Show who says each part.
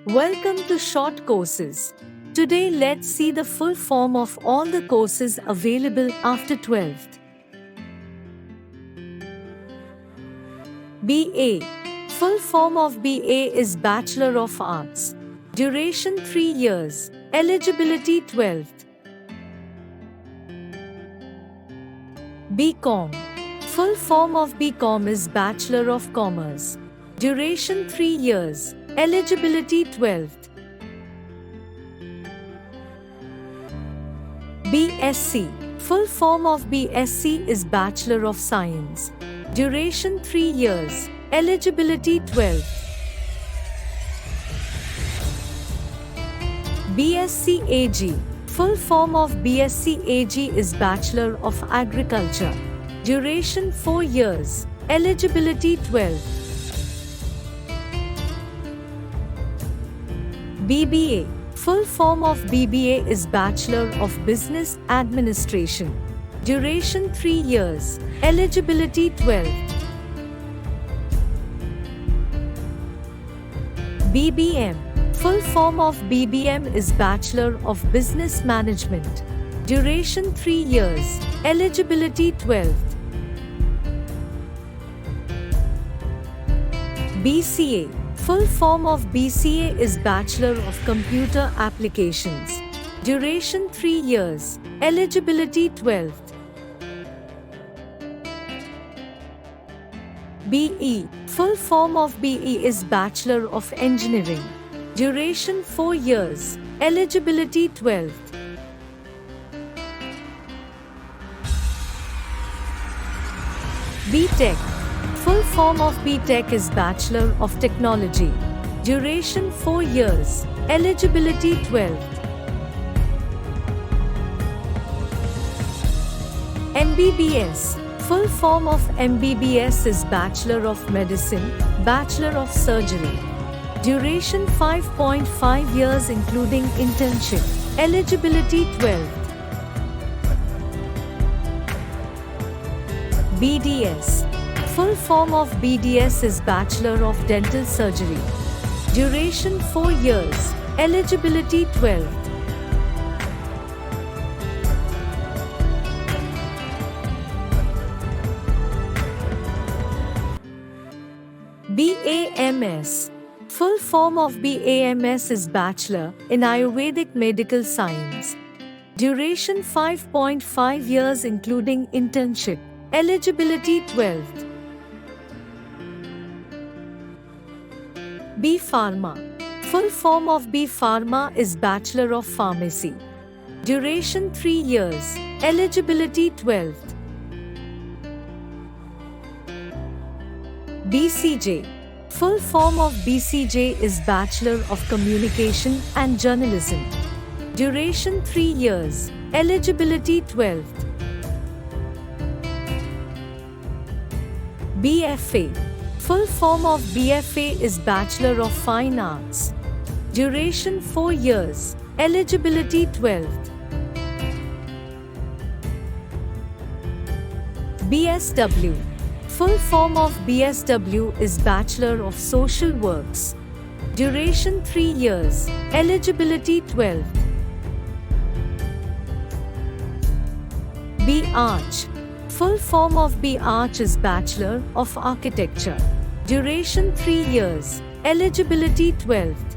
Speaker 1: Welcome to Short Courses. Today let's see the full form of all the courses available after 12th. BA. Full form of BA is Bachelor of Arts. Duration 3 years. Eligibility 12th. BCom. Full form of BCom is Bachelor of Commerce. Duration 3 years. Eligibility 12th. B.SC. Full form of B.SC is Bachelor of Science. Duration 3 years. Eligibility 12th. B.Sc Ag. Full form of B.Sc Ag is Bachelor of Agriculture. Duration 4 years. Eligibility 12th. BBA. Full form of BBA is Bachelor of Business Administration. Duration 3 years. Eligibility 12th. BBM. Full form of BBM is Bachelor of Business Management. Duration 3 years. Eligibility 12th. BCA. Full form of BCA is Bachelor of Computer Applications. Duration 3 years. Eligibility 12th. BE. Full form of BE is Bachelor of Engineering. Duration 4 years. Eligibility 12th. B.Tech. Full form of B.Tech is Bachelor of Technology. Duration 4 years. Eligibility 12th. MBBS. Full form of MBBS is Bachelor of Medicine, Bachelor of Surgery. Duration 5.5 years including internship. Eligibility 12th. BDS. Full form of BDS is Bachelor of Dental Surgery. Duration 4 years. Eligibility 12th. BAMS. Full form of BAMS is Bachelor in Ayurvedic Medical Science. Duration 5.5 years including internship. Eligibility 12th. B Pharma. Full form of B Pharma is Bachelor of Pharmacy. Duration 3 years. Eligibility 12th. BCJ. Full form of BCJ is Bachelor of Communication and Journalism. Duration 3 years. Eligibility 12th. BFA. Full form of BFA is Bachelor of Fine Arts. Duration 4 years. Eligibility 12th. BSW. Full form of BSW is Bachelor of Social Works. Duration 3 years. Eligibility 12th. B.Arch. Full form of B.Arch is Bachelor of Architecture. Duration 3 years. Eligibility 12th.